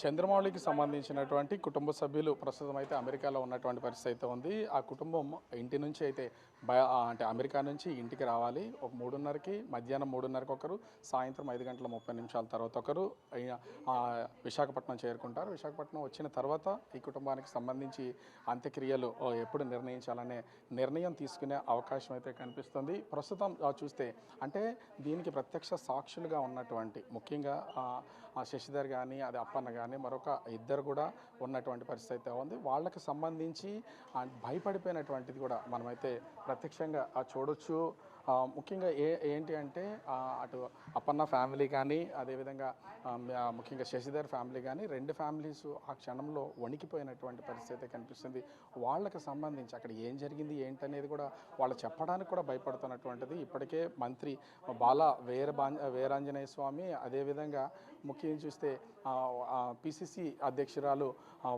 చంద్రమౌళికి సంబంధించినటువంటి కుటుంబ సభ్యులు ప్రస్తుతం అయితే అమెరికాలో ఉన్నటువంటి పరిస్థితి అయితే ఉంది. ఆ కుటుంబం ఇంటి నుంచి అయితే అంటే అమెరికా నుంచి ఇంటికి రావాలి. ఒక 3:30కి మధ్యాహ్నం 3:30కి ఒకరు, సాయంత్రం 5:30 తర్వాత ఒకరు విశాఖపట్నం చేరుకుంటారు. విశాఖపట్నం వచ్చిన తర్వాత ఈ కుటుంబానికి సంబంధించి అంత్యక్రియలు ఎప్పుడు నిర్ణయించాలనే నిర్ణయం తీసుకునే అవకాశం అయితే కనిపిస్తుంది. ప్రస్తుతం చూస్తే అంటే దీనికి ప్రత్యక్ష సాక్షులుగా ఉన్నటువంటి ముఖ్యంగా శశిధర్ కానీ అది అప్పన్న కానీ మరొక ఇద్దరు కూడా ఉన్నటువంటి పరిస్థితి అయితే ఉంది. వాళ్ళకి సంబంధించి భయపడిపోయినటువంటిది కూడా మనమైతే ప్రత్యక్షంగా చూడొచ్చు. ముఖ్యంగా ఏంటి అంటే అటు అప్పన్న ఫ్యామిలీ కానీ అదేవిధంగా ముఖ్యంగా శశిధర్ ఫ్యామిలీ కానీ రెండు ఫ్యామిలీస్ ఆ క్షణంలో వణికిపోయినటువంటి పరిస్థితి కనిపిస్తుంది. వాళ్ళకి సంబంధించి అక్కడ ఏం జరిగింది ఏంటనేది కూడా వాళ్ళు చెప్పడానికి కూడా భయపడుతున్నటువంటిది. ఇప్పటికే మంత్రి వీరాంజనేయ స్వామి అదేవిధంగా ముఖ్యంగా చూస్తే పిసిసి అధ్యక్షురాలు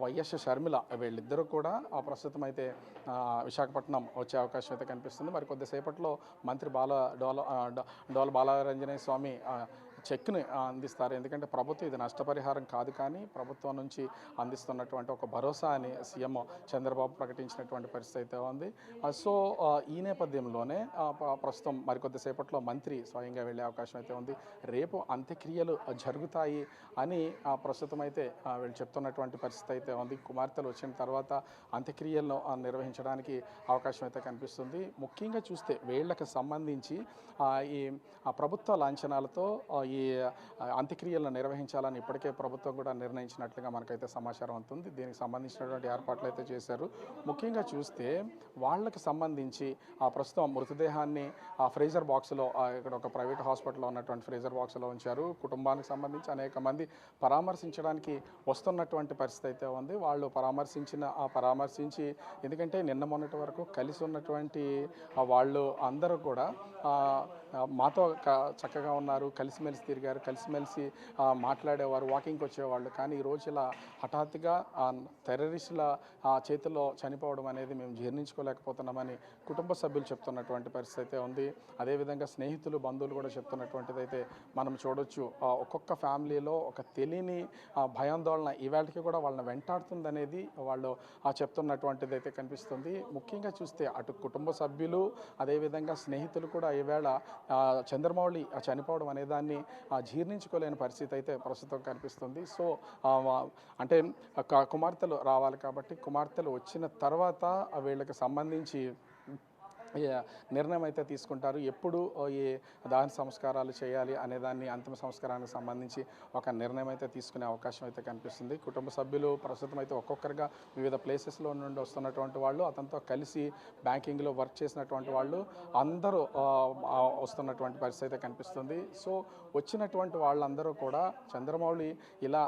వైఎస్ షర్మిల వీళ్ళిద్దరూ కూడా ప్రస్తుతం అయితే విశాఖపట్నం వచ్చే అవకాశం అయితే కనిపిస్తుంది. మరి కొద్దిసేపట్లో మంత్రి డోల బాలరాంజనేయ స్వామి చెక్ని అందిస్తారు. ఎందుకంటే ప్రభుత్వం ఇది నష్టపరిహారం కాదు, కానీ ప్రభుత్వం నుంచి అందిస్తున్నటువంటి ఒక భరోసా అని సీఎం చంద్రబాబు ప్రకటించినటువంటి పరిస్థితి అయితే ఉంది. సో ఈ నేపథ్యంలోనే ప్రస్తుతం మరికొద్దిసేపట్లో మంత్రి స్వయంగా వెళ్ళే అవకాశం అయితే ఉంది. రేపు అంత్యక్రియలు జరుగుతాయి అని ప్రస్తుతం అయితే వీళ్ళు చెప్తున్నటువంటి పరిస్థితి అయితే ఉంది. కుమార్తెలు వచ్చిన తర్వాత అంత్యక్రియలను నిర్వహించడానికి అవకాశం అయితే కనిపిస్తుంది. ముఖ్యంగా చూస్తే వీళ్ళకి సంబంధించి ఈ ప్రభుత్వ లాంఛనాలతో ఈ అంత్యక్రియలను నిర్వహించాలని ఇప్పటికే ప్రభుత్వం కూడా నిర్ణయించినట్లుగా మనకైతే సమాచారం అవుతుంది. దీనికి సంబంధించినటువంటి ఏర్పాట్లు అయితే చేశారు. ముఖ్యంగా చూస్తే వాళ్ళకి సంబంధించి ప్రస్తుతం మృతదేహాన్ని ఫ్రీజర్ బాక్స్లో ఇక్కడ ఒక ప్రైవేట్ హాస్పిటల్లో ఉన్నటువంటి ఫ్రీజర్ బాక్స్లో ఉంచారు. కుటుంబానికి సంబంధించి అనేక మంది పరామర్శించడానికి వస్తున్నటువంటి పరిస్థితి అయితే ఉంది. వాళ్ళు పరామర్శించి ఎందుకంటే నిన్న మొన్నటి వరకు కలిసి ఉన్నటువంటి వాళ్ళు అందరూ కూడా మాతో చక్కగా ఉన్నారు, కలిసిమెలిసి తిరిగారు, కలిసిమెలిసి మాట్లాడేవారు, వాకింగ్కి వచ్చేవాళ్ళు. కానీ ఈరోజు ఇలా హఠాత్తుగా టెర్రరిస్టుల చేతుల్లో చనిపోవడం అనేది మేము జీర్ణించుకోలేకపోతున్నామని కుటుంబ సభ్యులు చెప్తున్నటువంటి పరిస్థితి అయితే ఉంది. అదేవిధంగా స్నేహితులు బంధువులు కూడా చెప్తున్నటువంటిది అయితే మనం చూడొచ్చు. ఒక్కొక్క ఫ్యామిలీలో ఒక తెలియని భయాందోళన ఈవేళకి కూడా వాళ్ళని వెంటాడుతుంది అనేది వాళ్ళు చెప్తున్నటువంటిది అయితే కనిపిస్తుంది. ముఖ్యంగా చూస్తే అటు కుటుంబ సభ్యులు అదేవిధంగా స్నేహితులు కూడా ఈవేళ చంద్రమౌళి చనిపోవడం అనే దాన్ని జీర్ణించుకోలేని పరిస్థితి అయితే ప్రస్తుతం కనిపిస్తుంది. సో అంటే కుమార్తెలు రావాలి కాబట్టి కుమార్తెలు వచ్చిన తర్వాత వీళ్ళకి సంబంధించి నిర్ణయం అయితే తీసుకుంటారు. ఎప్పుడు ఈ దహన సంస్కారాలు చేయాలి అనే దాన్ని అంతిమ సంస్కారానికి సంబంధించి ఒక నిర్ణయం అయితే తీసుకునే అవకాశం అయితే కనిపిస్తుంది. కుటుంబ సభ్యులు ప్రస్తుతం అయితే ఒక్కొక్కరిగా వివిధ ప్లేసెస్లో నుండి వస్తున్నటువంటి వాళ్ళు, అతనితో కలిసి బ్యాంకింగ్లో వర్క్ చేసినటువంటి వాళ్ళు అందరూ వస్తున్నటువంటి పరిస్థితి అయితే కనిపిస్తుంది. సో వచ్చినటువంటి వాళ్ళందరూ కూడా చంద్రమౌళి ఇలా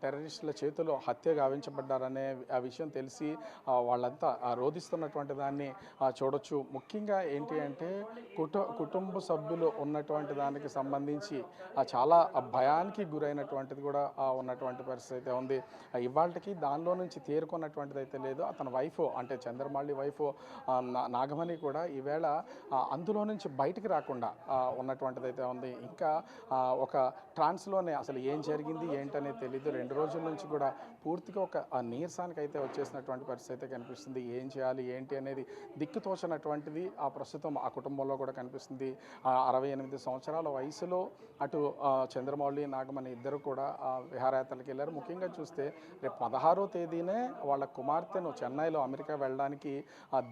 టెర్రరిస్టుల చేతిలో హత్య గావించబడ్డారనే ఆ విషయం తెలిసి వాళ్ళంతా రోధిస్తున్నటువంటి దాన్ని చూడొచ్చు. ముఖ్యంగా ఏంటి అంటే కుటుంబ సభ్యులు ఉన్నటువంటి దానికి సంబంధించి చాలా భయానికి గురైనటువంటిది కూడా ఉన్నటువంటి పరిస్థితి అయితే ఉంది. ఇవాళకి దానిలో నుంచి తేరుకున్నటువంటిది అయితే లేదు. అతని వైఫ్ అంటే చంద్రమౌళి వైఫ్ నాగమణి కూడా ఈవేళ అందులో నుంచి బయటికి రాకుండా ఉన్నటువంటిది అయితే ఉంది. ఇంకా ఒక ట్రాన్స్లోనే అసలు ఏం జరిగింది ఏంటనేది తెలీదు. 2 రోజుల నుంచి కూడా పూర్తిగా ఒక నీరసానికి అయితే వచ్చేసినటువంటి పరిస్థితి అయితే కనిపిస్తుంది. ఏం చేయాలి ఏంటి అనేది దిక్కుతోచనటువంటిది ప్రస్తుతం ఆ కుటుంబంలో కూడా కనిపిస్తుంది. 68 సంవత్సరాల వయసులో అటు చంద్రమౌళి నాగమణి ఇద్దరు కూడా విహారయాత్రలకు వెళ్ళారు. ముఖ్యంగా చూస్తే రేపు 16వ తేదీనే వాళ్ళ కుమార్తెను చెన్నైలో అమెరికా వెళ్ళడానికి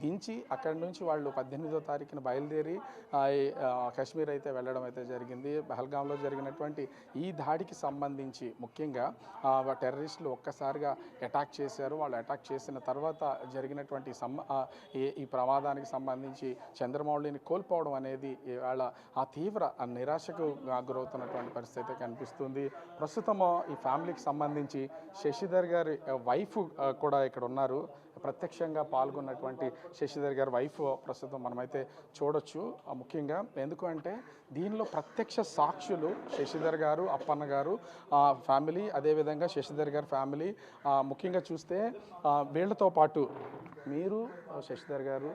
దించి అక్కడి నుంచి వాళ్ళు 18వ తారీఖున బయలుదేరి కాశ్మీర్ అయితే వెళ్ళడం అయితే జరిగింది. పహల్గాంలో జరిగినటువంటి ఈ దాడికి సంబంధించి ముఖ్యంగా టెర్రరిస్టులు ఒక్కసారిగా అటాక్ చేశారు. వాళ్ళు అటాక్ చేసిన తర్వాత జరిగినటువంటి ఈ ప్రమాదానికి సంబంధించి చంద్రమౌళిని కోల్పోవడం అనేది ఇవాళ తీవ్ర నిరాశకు గురవుతున్నటువంటి పరిస్థితి కనిపిస్తుంది. ప్రస్తుతం ఈ ఫ్యామిలీకి సంబంధించి శశిధర్ గారి వైఫ్ కూడా ఇక్కడ ఉన్నారు. ప్రత్యక్షంగా పాల్గొన్నటువంటి శశిధర్ గారి వైఫ్ ప్రస్తుతం మనమైతే చూడొచ్చు. ముఖ్యంగా ఎందుకు అంటే దీనిలో ప్రత్యక్ష సాక్షులు శశిధర్ గారు, అప్పన్న గారు ఫ్యామిలీ, అదేవిధంగా శశిధర్ గారి ఫ్యామిలీ. ముఖ్యంగా చూస్తే వీళ్ళతో పాటు మీరు శశిధర్ గారు,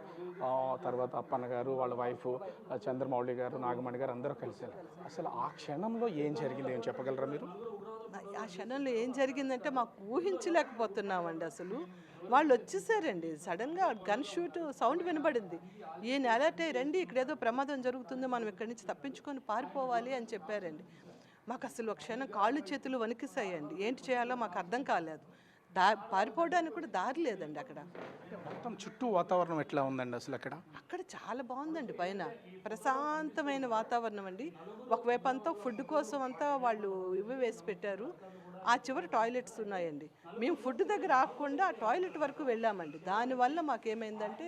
తర్వాత అప్పన్న గారు, వాళ్ళ వైఫ్ చంద్రమౌళి గారు, నాగమణి గారు అందరూ కలిసారు. అసలు ఆ క్షణంలో ఏం జరిగింది ఏం చెప్పగలరా మీరు? ఆ క్షణంలో ఏం జరిగిందంటే మాకు ఊహించలేకపోతున్నామండి అసలు. వాళ్ళు వచ్చేసారండి సడన్గా, గన్ షూట్ సౌండ్ వినబడింది. ఈయన అలర్ట్ అయ్యి, రండి ఇక్కడ ఏదో ప్రమాదం జరుగుతుంది, మనం ఇక్కడి నుంచి తప్పించుకొని పారిపోవాలి అని చెప్పారండి. మాకు అసలు ఒక క్షణం కాళ్ళు చేతులు వణికిసాయండి. ఏంటి చేయాలో మాకు అర్థం కాలేదు. పారిపోవడానికి కూడా దారి లేదండి అక్కడ. మొత్తం చుట్టూ వాతావరణం ఎట్లా ఉందండి అసలు అక్కడ? అక్కడ చాలా బాగుందండి, పైన ప్రశాంతమైన వాతావరణం అండి. ఒకవైపు అంతా ఫుడ్ కోసం అంతా వాళ్ళు ఇవి వేసి పెట్టారు. ఆ చివరి టాయిలెట్స్ ఉన్నాయండి. మేము ఫుడ్ దగ్గర ఆగకుండా ఆ టాయిలెట్ వరకు వెళ్ళామండి. దానివల్ల మాకేమైందంటే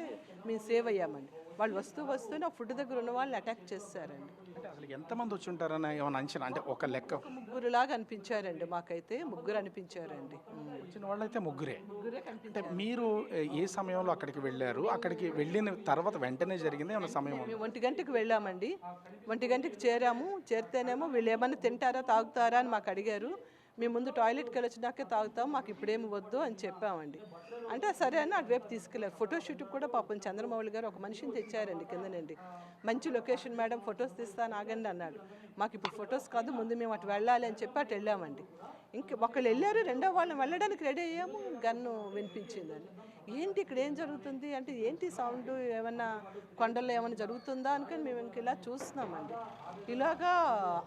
మేము సేవ్ అయ్యామండి. వాళ్ళు వస్తూనే ఆ ఫుడ్ దగ్గర ఉన్న వాళ్ళని అటాక్ చేశారండి. అంటే అసలు ఎంతమంది వచ్చి ఉంటారని ఏమైనా అంచనా, అంటే ఒక లెక్క? ముగ్గురులాగా అనిపించారండి, మాకైతే ముగ్గురు అనిపించారండి. వచ్చిన వాళ్ళైతే ముగ్గురే. అంటే మీరు ఏ సమయంలో అక్కడికి వెళ్ళారు? అక్కడికి వెళ్ళిన తర్వాత వెంటనే జరిగింది ఏమైనా సమయం? మేము 1 గంటకి వెళ్ళామండి. 1 గంటకి చేరాము. చేరితేనేమో వీళ్ళు ఏమైనా తింటారా తాగుతారా అని మాకు అడిగారు. మేము ముందు టాయిలెట్కి వెళ్ళొచ్చినాకే తాగుతాం, మాకు ఇప్పుడేమి వద్దు అని చెప్పామండి. అంటే సరే అని అటువైపు తీసుకెళ్ళారు. ఫోటోషూట్కి కూడా పాపం చంద్రమౌళి గారు ఒక మనిషిని తెచ్చారండి కిందనండి. మంచి లొకేషన్ మేడం, ఫొటోస్ తీస్తాను ఆగండి అన్నాడు. మాకు ఇప్పుడు ఫొటోస్ కాదు, ముందు మేము అటు వెళ్ళాలి అని చెప్పి అటు వెళ్ళామండి. ఒకళ్ళు వెళ్ళారు, రెండో వాళ్ళని వెళ్ళడానికి రెడీ అయ్యాము, గన్ను వినిపించిందండి. ఏంటి ఇక్కడ ఏం జరుగుతుంది అంటే, ఏంటి సౌండ్, ఏమన్నా కొండల్లో ఏమైనా జరుగుతుందా అనుకుని మేము ఇంక ఇలా చూస్తున్నామండి. ఇలాగా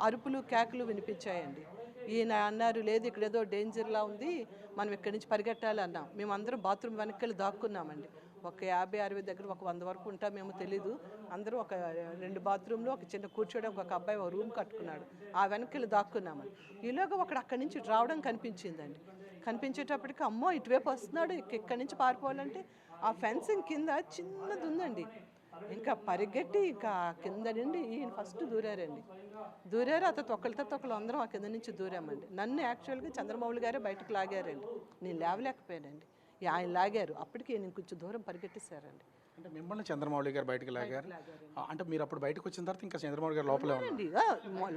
అరుపులు కేకలు వినిపించాయండి. ఈయన అన్నారు, లేదు ఇక్కడ ఏదో డేంజర్లా ఉంది, మనం ఇక్కడి నుంచి పరిగెట్టాలి అన్నాం. మేము అందరం బాత్రూమ్ వెనక్కి దాక్కున్నామండి. ఒక 50-60 దగ్గర ఒక 100 వరకు ఉంటామేమో తెలీదు. అందరూ ఒక 2 బాత్రూమ్లో ఒక చిన్న కూర్చోడానికి ఒక అబ్బాయి ఒక రూమ్ కట్టుకున్నాడు. ఆ వెనక్కి దాక్కున్నామండి. ఈలోగా ఒకడు అక్కడి నుంచి రావడం కనిపించిందండి. కనిపించేటప్పటికి అమ్మో ఇటువైపు వస్తున్నాడు, ఇక్కడి నుంచి పారిపోవాలంటే ఆ ఫెన్సింగ్ కింద చిన్నది ఉందండి. ఇంకా పరిగెట్టి ఇంకా కింద నుండి ఈయన ఫస్ట్ దూరారండి. దూరారు, అతను ఒకళ్ళు అందరం ఆ కింద నుంచి దూరామండి. నన్ను యాక్చువల్గా చంద్రమౌళి గారే బయటకు లాగారండి. నేను లేవలేకపోయానండి. ఆయన లాగారు. అప్పటికి నేను కొంచెం దూరం పరిగెట్టేశారండి. అంటే మిమ్మల్ని చంద్రమౌళి గారు బయటకు లాగారు? అంటే మీరు అప్పుడు బయటకు వచ్చిన తర్వాత ఇంకా చంద్రమౌళి గారు లోపలే ఉన్నారండి.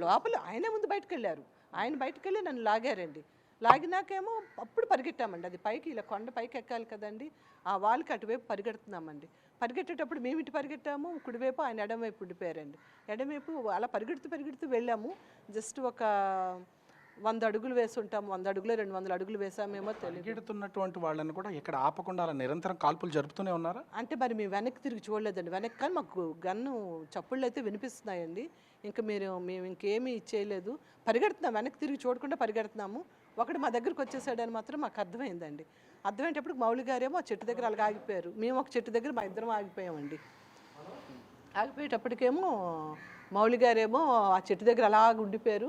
లోపల ఆయనే ముందు బయటకు వెళ్ళారు. ఆయన బయటకు వెళ్ళి నన్ను లాగారండి. లాగినాకేమో అప్పుడు పరిగెట్టామండి. అది పైకి ఇలా కొండ పైకి ఎక్కాలి కదండి, ఆ వాళ్ళకి అటువైపు పరిగెడుతున్నామండి. పరిగెట్టేటప్పుడు మేము ఇటు పరిగెట్టాము, కుడివైపు ఆయన ఎడమవైపు ఉండిపోయారండి. ఎడమవైపు అలా పరిగెడుతూ వెళ్ళాము. జస్ట్ ఒక 100 అడుగులు వేసి ఉంటాము, 100 అడుగులు 200 అడుగులు వేసామేమో తెలియదు. పరిగెడుతున్నటువంటి వాళ్ళని కూడా ఇక్కడ ఆపకుండా అలా నిరంతరం కాల్పులు జరుపుతూనే ఉన్నారా? అంటే మరి మేము వెనక్కి తిరిగి చూడలేదండి. వెనక్కి కానీ మాకు గన్ను చప్పుళ్ళు అయితే వినిపిస్తున్నాయండి. ఇంకా మేము ఇంకేమీ చేయలేదు, పరిగెడుతున్నాం, వెనక్కి తిరిగి చూడకుండా పరిగెడుతున్నాము. ఒకడు మా దగ్గరికి వచ్చేసాడని మాత్రం మాకు అర్థమైందండి. అర్థమయ్యేటప్పుడు మౌళి గారేమో ఆ చెట్టు దగ్గర అలాగ ఆగిపోయారు. మేము ఒక చెట్టు దగ్గర మా ఇద్దరం ఆగిపోయామండి. ఆగిపోయేటప్పటికేమో మౌళి గారేమో ఆ చెట్టు దగ్గర అలాగ ఉండిపోయారు,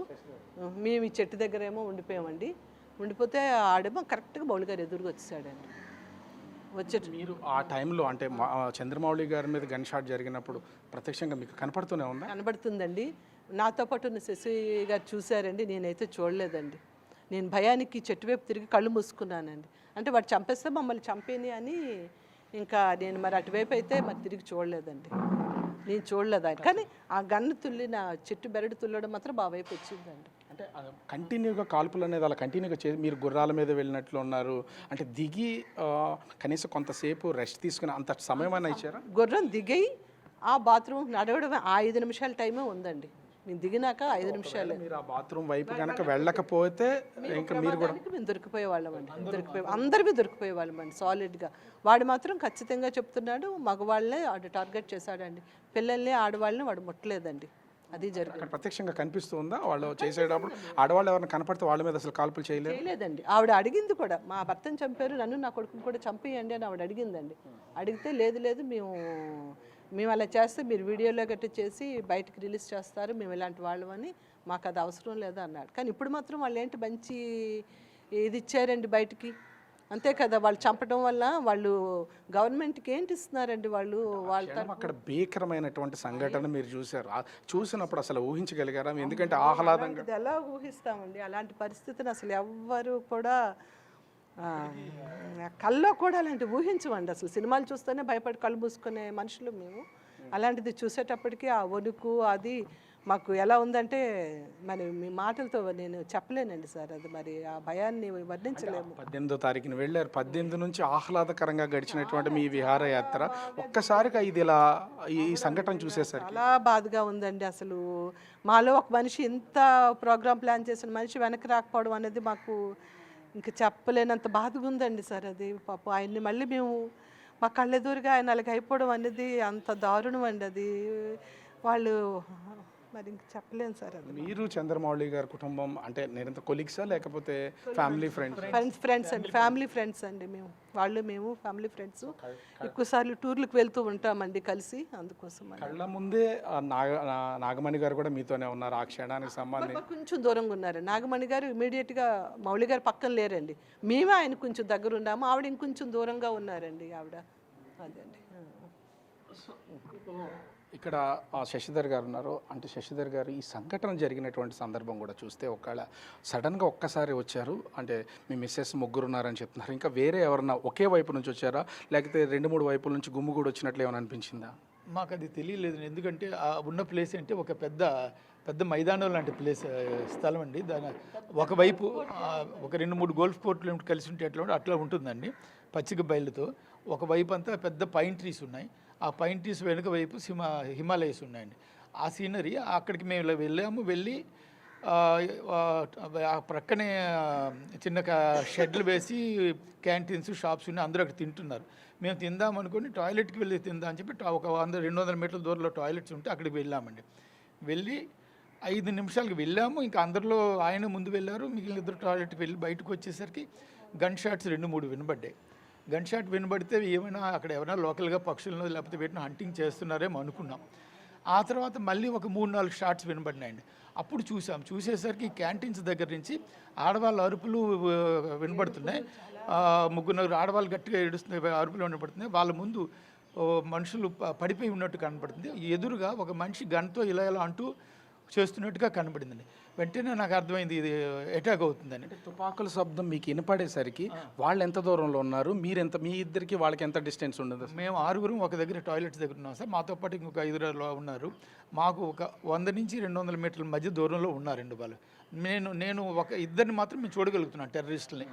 మేము ఈ చెట్టు దగ్గర ఏమో ఉండిపోయామండి. ఉండిపోతే ఆడేమో కరెక్ట్గా మౌళి గారు ఎదురుగా వచ్చేసాడండి. మీరు ఆ టైంలో అంటే చంద్రమౌళి గారి మీద గన్ షాట్ జరిగినప్పుడు ప్రత్యక్షంగా మీకు కనపడుతూనే ఉందా? కనబడుతుందండి. నాతో పాటు ఉన్న శశి గారు చూశారండి, నేనైతే చూడలేదండి. నేను భయానికి చెట్టు వైపు తిరిగి కళ్ళు మూసుకున్నానండి. అంటే వాడు చంపేస్తే మమ్మల్ని చంపేని అని ఇంకా నేను మరి అటువైపు అయితే మరి తిరిగి చూడలేదండి. నేను చూడలేదు ఆయన, కానీ ఆ గన్ను తుల్లిన చెట్టు బెరడు తుల్లడం మాత్రం మా వైపు వచ్చిందండి. అంటే కంటిన్యూగా కాల్పులు అనేది అలా కంటిన్యూగా మీరు గుర్రాల మీద వెళ్ళినట్లు ఉన్నారు, అంటే దిగి కనీసం కొంతసేపు రెస్ట్ తీసుకుని అంత సమయం అయినా ఇచ్చారా? గుర్రం దిగి ఆ బాత్రూమ్ నడవడం 5 నిమిషాల టైమే ఉందండి. నేను దిగినాక 5 నిమిషాలు. మీరు ఆ బాత్రూమ్ వైపు కనుక వెళ్ళకపోతే ఇంకా మీరు కూడా మేము దొరికిపోయేవాళ్ళం అండి. అందరికీ దొరికిపోయేవాళ్ళం అండి సాలిడ్గా. వాడు మాత్రం ఖచ్చితంగా చెప్తున్నాడు, మగవాళ్ళనే వాడు టార్గెట్ చేశాడండి, పిల్లల్ని ఆడవాళ్ళని వాడు ముట్టలేదండి. అది జరిగింది. ప్రత్యక్షంగా కనిపిస్తూ ఉందా వాళ్ళు చేసేటప్పుడు? ఆడవాళ్ళు ఎవరైనా కనపడితే వాళ్ళ మీద అసలు కాల్పులు చేయలేదండి. ఆవిడ అడిగింది కూడా, మా భర్తను చంపారు, నన్ను నా కొడుకుని కూడా చంపేయండి అని ఆవిడ అడిగిందండి. అడిగితే లేదు మేము అలా చేస్తే మీరు వీడియోలో గట్టి చేసి బయటకు రిలీజ్ చేస్తారు, మేము ఇలాంటి వాళ్ళమని, మాకు అది అవసరం లేదు అన్నాడు. కానీ ఇప్పుడు మాత్రం వాళ్ళు ఏంటి మంచి ఇది ఇచ్చారండి బయటికి, అంతే కదా. వాళ్ళు చంపడం వల్ల వాళ్ళు గవర్నమెంట్కి ఏంటి ఇస్తున్నారండి వాళ్ళు అక్కడ భీకరమైనటువంటి సంఘటన మీరు చూసారు, చూసినప్పుడు అసలు ఊహించగలిగారా? ఎందుకంటే ఆహ్లాదంగా ఎలా ఊహిస్తామండి అలాంటి పరిస్థితిని, అసలు ఎవ్వరు కూడా కల్లో కూడా అలాంటి ఊహించమండి. అసలు సినిమాలు చూస్తేనే భయపడి కళ్ళు మూసుకునే మనుషులు మేము. అలాంటిది చూసేటప్పటికి ఆ వణుకు అది మాకు ఎలా ఉందంటే మరి మీ మాటలతో నేను చెప్పలేనండి సార్. అది మరి ఆ భయాన్ని వర్ణించలేము. 18వ తారీఖున వెళ్ళారు. 18 నుంచి ఆహ్లాదకరంగా గడిచినటువంటి మీ విహారయాత్ర ఒక్కసారిగా ఇది ఇలా ఈ సంఘటన చూసేసరికి చాలా బాధగా ఉందండి. అసలు మాలో ఒక మనిషి ఇంత ప్రోగ్రామ్ ప్లాన్ చేసిన మనిషి వెనక్కి రాకపోవడం అనేది మాకు ఇంక చెప్పలేనంత బాధగా ఉందండి సార్. అది పాపం ఆయన్ని మళ్ళీ మేము మా కళ్ళెదురుగా ఆయన అలాగ అయిపోవడం అనేది అంత దారుణం అండి. అది వాళ్ళు మరి ఇంక చెప్పలేను సార్. అది మీరు చంద్రమౌళి గారి కుటుంబం అంటే నిరంతర కొలీగ్సా లేకపోతే ఫ్యామిలీ ఫ్రెండ్స్ అండి, ఫ్యామిలీ ఫ్రెండ్స్ అండి. మేము ఫ్యామిలీ ఫ్రెండ్స్. ఎక్కువసార్లు టూర్లకు వెళ్తూ ఉంటామండి కలిసి. అందుకోసం కళ్ళ ముందే నాగమణి గారు కూడా మీతోనే ఉన్నారు ఆ క్షణానికి సంబంధించి. కొంచెం దూరంగా ఉన్నారు. నాగమణి గారు ఇమీడియట్గా మౌళి గారు పక్కన లేరండి. మేమే ఆయన కొంచెం దగ్గర ఉన్నాము. ఆవిడ ఇంకొంచెం దూరంగా ఉన్నారండి ఆవిడ. అదండి. ఇక్కడ శశిధర్ గారు ఉన్నారు. అంటే శశిధర్ గారు ఈ సంఘటన జరిగినటువంటి సందర్భం కూడా చూస్తే ఒకవేళ సడన్గా ఒక్కసారి వచ్చారు అంటే మీ మిస్సెస్ ముగ్గురు ఉన్నారని చెప్తున్నారు. ఇంకా వేరే ఎవరన్నా ఒకే వైపు నుంచి వచ్చారా లేకపోతే 2-3 వైపుల నుంచి గుమ్ము కూడా వచ్చినట్లు ఏమైనా అనిపించిందా? మాకు అది తెలియలేదు. ఎందుకంటే ఆ ఉన్న ప్లేస్ అంటే ఒక పెద్ద మైదానం లాంటి స్థలం అండి. దాని ఒకవైపు ఒక 2-3 గోల్ఫ్ కోర్టులు కలిసి ఉంటే అట్లా ఉంటుందండి పచ్చిక బయలుతో. ఒకవైపు అంతా పెద్ద పైన్ ట్రీస్ ఉన్నాయి. ఆ పైన్ ట్రీస్ వెనుక వైపు హిమాలయస్ ఉన్నాయండి. ఆ సీనరీ అక్కడికి మేము ఇలా వెళ్ళి ఆ ప్రక్కనే చిన్న షెడ్లు వేసి క్యాంటీన్స్ షాప్స్ ఉన్నాయి. అందరూ అక్కడ తింటున్నారు. మేము తిందాం అనుకుని టాయిలెట్కి వెళ్ళి తిందాం అని చెప్పి ఒక 100-200 మీటర్ల దూరంలో టాయిలెట్స్ ఉంటే అక్కడికి వెళ్ళామండి. వెళ్ళి 5 నిమిషాలకి వెళ్ళాము. ఇంకా అందరిలో ఆయన ముందు వెళ్ళారు. మిగిలిన ఇద్దరు టాయిలెట్కి వెళ్ళి బయటకు వచ్చేసరికి గన్ షాట్స్ 2-3 వినబడ్డాయి. గన్ షాట్ వినబడితే ఏమైనా అక్కడ ఎవరైనా లోకల్గా పక్షులను లేకపోతే వీటిని హంటింగ్ చేస్తున్నారేమో అనుకున్నాం. ఆ తర్వాత మళ్ళీ ఒక 3-4 షాట్స్ వినబడినాయండి. అప్పుడు చూసేసరికి క్యాంటీన్స్ దగ్గర నుంచి ఆడవాళ్ళ అరుపులు వినబడుతున్నాయి. 3-4 ఆడవాళ్ళు గట్టిగా ఏడుస్తున్న అరుపులు వినబడుతున్నాయి. వాళ్ళ ముందు మనుషులు పడిపోయి ఉన్నట్టు కనబడుతుంది. ఎదురుగా ఒక మనిషి గన్తో ఇలా అంటూ చేస్తున్నట్టుగా కనబడిందండి. వెంటనే నాకు అర్థమైంది ఇది అటాక్ అవుతుందని. తుపాకుల శబ్దం మీకు వినపడేసరికి వాళ్ళు ఎంత దూరంలో ఉన్నారు, మీ ఇద్దరికి వాళ్ళకి ఎంత డిస్టెన్స్ ఉండదు? మేము 6 ఒక దగ్గర టాయిలెట్స్ దగ్గర ఉన్నాం సార్. మాతో పాటు ఇంకొక 5 ఉన్నారు. మాకు ఒక 100 నుంచి 200 మీటర్ల మధ్య దూరంలో ఉన్నారండి వాళ్ళు. నేను ఒక ఇద్దరిని మాత్రం మేము చూడగలుగుతున్నాను, టెర్రరిస్టులని.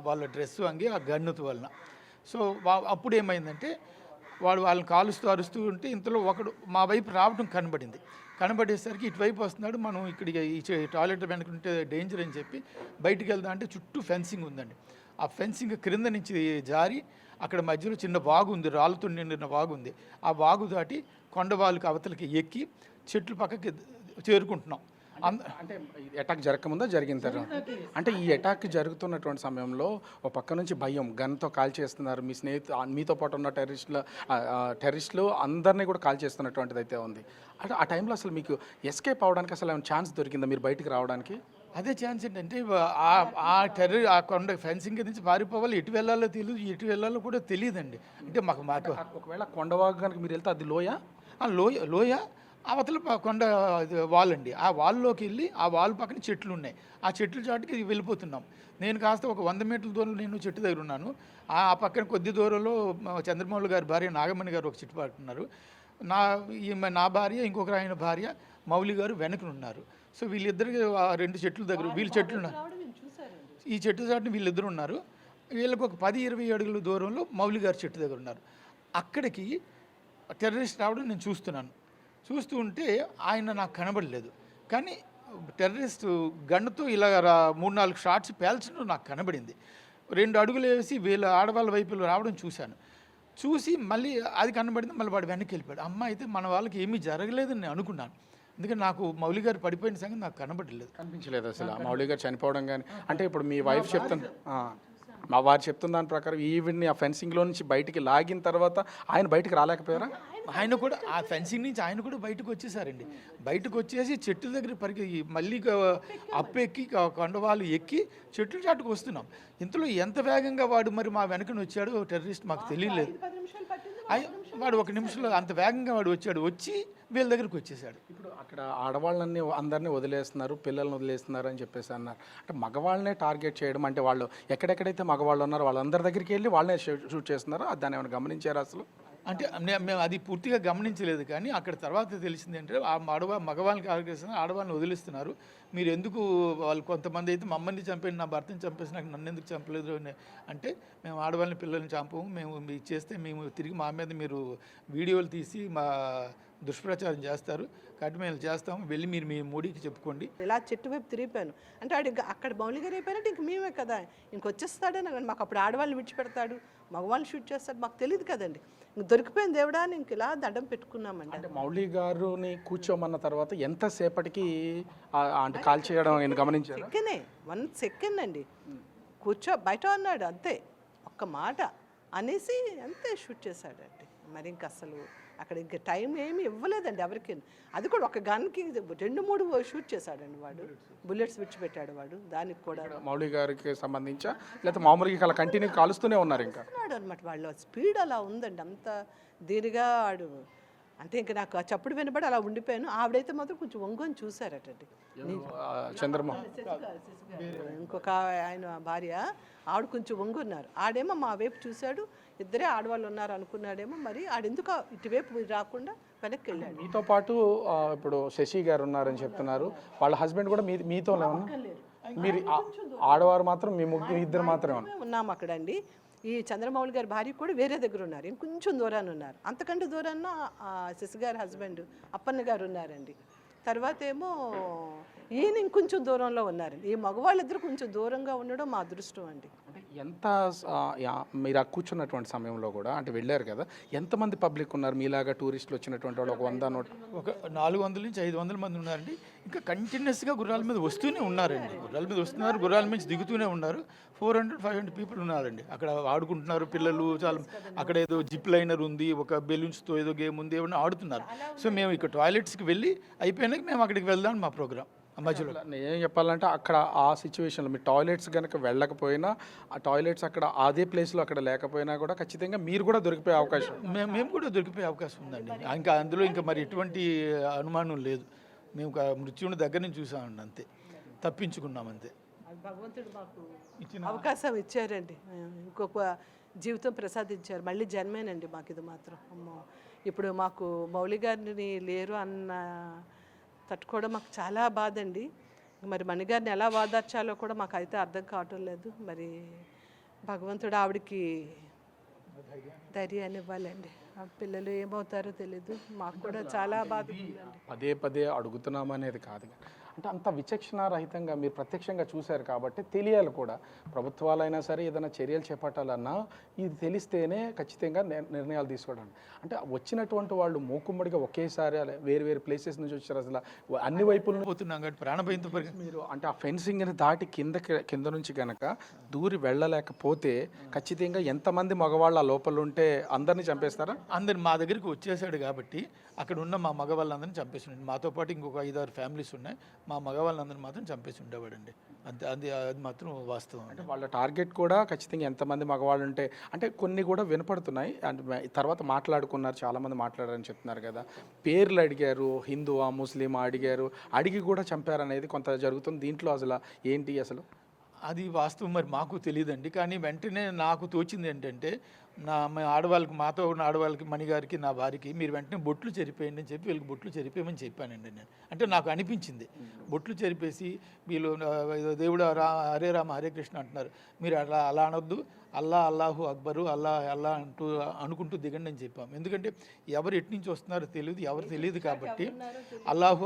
వాళ్ళ డ్రెస్సు అంగి ఆ గన్నుతో వలన. సో అప్పుడు ఏమైందంటే వాళ్ళని కాలుస్తూ అరుస్తూ ఉంటే ఇంతలో ఒకడు మా వైపు రావడం కనబడేసరికి ఇటువైపు వస్తున్నాడు. మనం ఇక్కడికి ఈ టాయిలెట్ వెనుకుంటే డేంజర్ అని చెప్పి బయటికి వెళ్దాం అంటే చుట్టూ ఫెన్సింగ్ ఉందండి. ఆ ఫెన్సింగ్ క్రింద నుంచి జారి అక్కడ మధ్యలో చిన్న వాగు ఉంది, రాళ్ళతో నిండిన వాగు ఉంది. ఆ వాగు దాటి కొండవాళ్ళకి అవతలకి ఎక్కి చెట్లు పక్కకి చేరుకుంటున్నాం. అంటే అటాక్ జరగకముందా జరిగిన తర్వాత? అంటే ఈ అటాక్ జరుగుతున్నటువంటి సమయంలో ఒక పక్క నుంచి భయం, గన్తో కాల్ చేస్తున్నారు. మీ మీతో పాటు ఉన్న టెర్రరిస్టులు అందరినీ కూడా కాల్ చేస్తున్నటువంటిది అయితే ఉంది. అంటే ఆ టైంలో అసలు మీకు ఎస్కేప్ అవడానికి అసలు ఏమైనా ఛాన్స్ దొరికిందా మీరు బయటికి రావడానికి? అదే ఛాన్స్ ఏంటంటే ఆ కొండ ఫెన్సింగ్ నుంచి పారిపోవాలి. ఎటు వెళ్ళాలో తెలియదు, ఎటు వెళ్ళాలో కూడా తెలియదండి. అంటే మాకు ఒకవేళ కొండవాగు కనుక మీరు వెళ్తే అది లోయ అవతల కొండ వాల్ అండి. ఆ వాల్లోకి వెళ్ళి ఆ వాల్ పక్కన చెట్లు ఉన్నాయి. ఆ చెట్ల చాటుకి వెళ్ళిపోతున్నాం. నేను కాస్త ఒక 100 మీటర్ల దూరంలో నేను చెట్టు దగ్గర ఉన్నాను. ఆ పక్కన కొద్ది దూరంలో చంద్రమౌళి గారి భార్య నాగమణి గారు ఒక చెట్టు పట్టున్నారు. నా భార్య ఇంకొక ఆయన భార్య మౌలి గారు వెనకనున్నారు. సో వీళ్ళిద్దరికి 2 చెట్ల దగ్గర వీళ్ళ చెట్లు ఉన్నారు. ఈ చెట్టు చాటుని వీళ్ళిద్దరు ఉన్నారు. వీళ్ళకి ఒక 10-20 అడుగుల దూరంలో మౌలి గారి చెట్టు దగ్గర ఉన్నారు. అక్కడికి టెర్రరిస్ట్ రావడం నేను చూస్తూ ఉంటే ఆయన నాకు కనబడలేదు. కానీ టెర్రరిస్ట్ గన్నుతో ఇలా 3-4 షాట్స్ పేల్చడం నాకు కనబడింది. 2 అడుగులు వేసి వీళ్ళ ఆడవాళ్ళ వైపులు రావడం చూసి మళ్ళీ అది కనబడింది. మళ్ళీ వాడు వెనక్కి వెళ్ళిపోయాడు. అమ్మ అయితే మన వాళ్ళకి ఏమీ జరగలేదని నేను అనుకున్నాను. ఎందుకంటే నాకు మౌలి గారు పడిపోయిన సంగతి నాకు కనిపించలేదు అసలు. మౌలి గారు చనిపోవడం కానీ అంటే ఇప్పుడు మీ వైఫ్ మా వారు చెప్తున్న దాని ప్రకారం ఈవిడ్ని ఆ ఫెన్సింగ్లో నుంచి బయటికి లాగిన తర్వాత ఆయన బయటికి రాలేకపోయారా? ఆయన కూడా ఆ ఫెన్సింగ్ నుంచి ఆయన కూడా బయటకు వచ్చేసారండి. బయటకు వచ్చేసి చెట్ల దగ్గర మళ్ళీ అప్పెక్కి కొండవాళ్ళు ఎక్కి చెట్ల చాటుకు వస్తున్నాం. ఇంతలో ఎంత వేగంగా వాడు మరి మా వెనకని వచ్చాడో టెర్రరిస్ట్ మాకు తెలియలేదు. వాడు 1 నిమిషంలో అంత వేగంగా వచ్చి వీళ్ళ దగ్గరికి వచ్చేసాడు. ఇప్పుడు అక్కడ ఆడవాళ్ళని అందరినీ వదిలేస్తున్నారు, పిల్లల్ని వదిలేస్తున్నారు అని చెప్పేసి అన్నారు. అంటే మగవాళ్ళనే టార్గెట్ చేయడం అంటే వాళ్ళు ఎక్కడెక్కడైతే మగవాళ్ళు ఉన్నారో వాళ్ళందరి దగ్గరికి వెళ్ళి వాళ్ళనే షూట్ చేస్తున్నారు. దాన్ని ఏమైనా గమనించారా అసలు? అంటే మేము అది పూర్తిగా గమనించలేదు, కానీ అక్కడ తర్వాత తెలిసింది ఏంటంటే ఆ మగవాళ్ళకి ఆరోగ్యస్తున్నారు, ఆడవాళ్ళని వదిలిస్తున్నారు. మీరు ఎందుకు వాళ్ళు కొంతమంది అయితే మమ్మల్ని చంపేసి నా భర్తని చంపేసి నాకు నన్ను ఎందుకు చంపలేదు అని అంటే, మేము ఆడవాళ్ళని పిల్లల్ని చంపము, మేము ఇది చేస్తే మేము తిరిగి మా మీద మీరు వీడియోలు తీసి మా దుష్ప్రచారం చేస్తారు, కాబట్టి మేము చేస్తాము, వెళ్ళి మీరు మీ మోడీకి చెప్పుకోండి. ఇలా చెట్టు వైపు తిరిగిపోయాను అంటే ఆడు ఇంకా అక్కడ మౌలిగా అయిపోయినట్టు ఇంక మేమే కదా ఇంకొచ్చేస్తాడని మాకు అప్పుడు ఆడవాళ్ళని విడిచిపెడతాడు, మగవాళ్ళని షూట్ చేస్తాడు మాకు తెలియదు కదండి. ఇంక దొరికిపోయిన దేవుడా అని ఇంక ఇలా దండం పెట్టుకున్నామండి. అంటే మౌలి గారిని కూర్చోమన్న తర్వాత ఎంతసేపటికి అంటే కాల్ చేయడం నేను గమనించాను. సెకండే 1 సెకండ్ అండి, కూర్చో బయట అన్నాడు అంతే, ఒక్క మాట అనేసి అంతే షూట్ చేశాడండి. మరి ఇంక అసలు అక్కడ ఇంక టైం ఏమీ ఇవ్వలేదండి ఎవరికి. అది కూడా ఒక గన్కి 2-3 షూట్ చేశాడండి వాడు, బుల్లెట్స్ విడిచిపెట్టాడు వాడు. దానికి కూడా మౌలి గారికి సంబంధించా లేకపోతే మామూలుగా అలా కంటిన్యూ కాలుస్తూనే ఉన్నారు ఇంకా అనమాట. వాళ్ళు స్పీడ్ అలా ఉందండి, అంత దీనిగా ఆడు. అంటే ఇంకా నాకు ఆ చప్పుడు వినబడి అలా ఉండిపోయాను. ఆవిడైతే మాత్రం కొంచెం ఒంగొని చూశారటండి. చంద్రమోహన్ ఇంకొక ఆయన భార్య ఆవిడ కొంచెం ఒంగున్నారు, ఆడేమో మా వైపు చూశాడు, ఇద్దరే ఆడవాళ్ళు ఉన్నారు అనుకున్నాడేమో, మరి ఆడెందుకు ఇటువైపు రాకుండా వెనక్కి వెళ్ళాడు. మీతో పాటు ఇప్పుడు శశి గారు ఉన్నారని చెప్తున్నారు, వాళ్ళ హస్బెండ్ కూడా మీతో మీరు ఆడవారు మాత్రం మీ ఇద్దరు మాత్రమే ఉన్నాము అక్కడ అండి. ఈ చంద్రమౌళి గారి భార్య కూడా వేరే దగ్గర ఉన్నారు, ఇంకొంచెం దూరాన్ని ఉన్నారు. అంతకంటే దూరాన్న శశి గారి హస్బెండ్ అప్పన్న గారు ఉన్నారండి. తర్వాత ఏమో ఈయన ఇంకొంచెం దూరంలో ఉన్నారండి. ఈ మగవాళ్ళిద్దరు కొంచెం దూరంగా ఉండడం మా అదృష్టం అండి. అంటే ఎంత మీరు కూర్చున్నటువంటి సమయంలో కూడా అంటే వెళ్ళారు కదా, ఎంతమంది పబ్లిక్ ఉన్నారు మీలాగా టూరిస్టులు వచ్చినటువంటి వాళ్ళు? ఒక 400 నుంచి 500 మంది ఉన్నారండి. ఇంకా కంటిన్యూస్గా గుర్రాల మీద వస్తూనే ఉన్నారండి, గుర్రాల మీద వస్తున్నారు, గుర్రాల మీద దిగుతూనే ఉన్నారు. 400-500 పీపుల్ ఉన్నారండి. అక్కడ ఆడుకుంటున్నారు పిల్లలు, చాలా అక్కడ ఏదో జిప్ లైనర్ ఉంది, ఒక బెలూన్స్తో ఏదో గేమ్ ఉంది, ఏమన్నా ఆడుతున్నారు. సో మేము ఇక్కడ టాయిలెట్స్కి వెళ్ళి అయిపోయినాక మేము అక్కడికి వెళ్దాం మా ప్రోగ్రామ్ మధ్యలో. ఏం చెప్పాలంటే అక్కడ ఆ సిచ్యువేషన్లో మీ టాయిలెట్స్ కనుక వెళ్ళకపోయినా, ఆ టాయిలెట్స్ అక్కడ అదే ప్లేస్లో అక్కడ లేకపోయినా కూడా ఖచ్చితంగా మీరు కూడా దొరికిపోయే అవకాశం, మేము కూడా దొరికిపోయే అవకాశం ఉందండి. ఇంకా అందులో ఇంకా మరి ఎటువంటి అనుమానం లేదు. మేము మృత్యువుని దగ్గర నుంచి చూసామండి, అంతే, తప్పించుకున్నాం అంతే. భగవంతుడు మాకు అవకాశం ఇచ్చారండి, ఇంకొక జీవితం ప్రసాదించారు, మళ్ళీ జన్మేనండి మాకు ఇది మాత్రం. అమ్మో, ఇప్పుడు మాకు మౌలి గారిని లేరు అన్న తట్టుకోవడం మాకు చాలా బాధ అండి. మరి మణిగారిని ఎలా వాదార్చాలో కూడా మాకు అయితే అర్థం కావటం లేదు. మరి భగవంతుడు ఆవిడకి ధైర్యాన్ని ఇవ్వాలండి. ఆ పిల్లలు ఏమవుతారో తెలీదు, మాకు కూడా చాలా బాధ. పదే పదే అడుగుతున్నామనేది కాదు, అంటే అంత విచక్షణారహితంగా మీరు ప్రత్యక్షంగా చూశారు కాబట్టి తెలియాలి కూడా. ప్రభుత్వాలైనా సరే ఏదైనా చర్యలు చేపట్టాలన్నా ఇది తెలిస్తేనే ఖచ్చితంగా నిర్ణయాలు తీసుకోవడం. అంటే వచ్చినటువంటి వాళ్ళు మూకుమ్మడిగా ఒకేసారి వేరు వేరు ప్లేసెస్ నుంచి వచ్చారు, అసలు అన్ని వైపులు పోతున్నాం కాబట్టి ప్రాణభయంతో మీరు అంటే ఆ ఫెన్సింగ్ని దాటి కింద నుంచి కనుక దూరి వెళ్ళలేకపోతే ఖచ్చితంగా ఎంతమంది మగవాళ్ళు ఆ లోపల ఉంటే అందరినీ చంపేస్తారా? అందరు మా దగ్గరికి వచ్చేసాడు కాబట్టి అక్కడ ఉన్న మా మగవాళ్ళందరినీ చంపేసి ఉండే, మాతో పాటు ఇంకొక 5-6 ఫ్యామిలీస్ ఉన్నాయి, మా మగవాళ్ళందరినీ మాత్రం చంపేసి ఉండేవాడండి. అది మాత్రం వాస్తవం. అంటే వాళ్ళ టార్గెట్ కూడా ఖచ్చితంగా ఎంతమంది మగవాళ్ళు ఉంటే, అంటే కొన్ని కూడా వినపడుతున్నాయి, అంటే తర్వాత మాట్లాడుకున్నారు, చాలామంది మాట్లాడారని చెప్తున్నారు కదా, పేర్లు అడిగారు, హిందువా ముస్లిమా అడిగారు, అడిగి కూడా చంపారనేది కొంత జరుగుతుంది. దీంట్లో అసలు ఏంటి అసలు? అది వాస్తవం మరి మాకు తెలియదండి. కానీ వెంటనే నాకు తోచింది ఏంటంటే, మా ఆడవాళ్ళకి, మాతో ఉన్న ఆడవాళ్ళకి, మణిగారికి, నా భార్యకి మీరు వెంటనే బొట్లు చెరిపేయండి అని చెప్పి వీళ్ళకి బొట్లు చెరిపేయమని చెప్పానండి నేను. అంటే నాకు అనిపించింది, బొట్లు చెరిపేసి వీళ్ళు దేవుడు హరే రామ హరే కృష్ణ అంటున్నారు, మీరు అలా అనొద్దు, అల్లాహు అక్బరు అల్లా అనుకుంటూ దిగండి అని చెప్పాము. ఎందుకంటే ఎవరు ఎటు నుంచి వస్తున్నారో తెలియదు, ఎవరు తెలియదు కాబట్టి అల్లాహు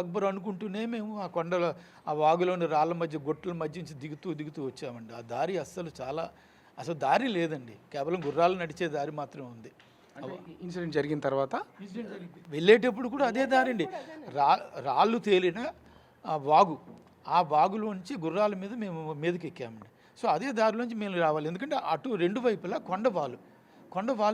అక్బర్ అనుకుంటూనే మేము ఆ కొండల, ఆ వాగులోని రాళ్ళ మధ్య, గొట్టల మధ్య నుంచి దిగుతూ వచ్చామండి. ఆ దారి అసలు దారి లేదండి, కేవలం గుర్రాలు నడిచే దారి మాత్రమే ఉంది. ఇన్సిడెంట్ జరిగిన తర్వాత వెళ్ళేటప్పుడు కూడా అదే దారి అండి, రాళ్ళు తేలిన ఆ వాగులోంచి గుర్రాల మీద మేము మీదకి ఎక్కామండి. సో అదే దారిలోంచి మేము రావాలి, ఎందుకంటే అటు 2 వైపులా కొండ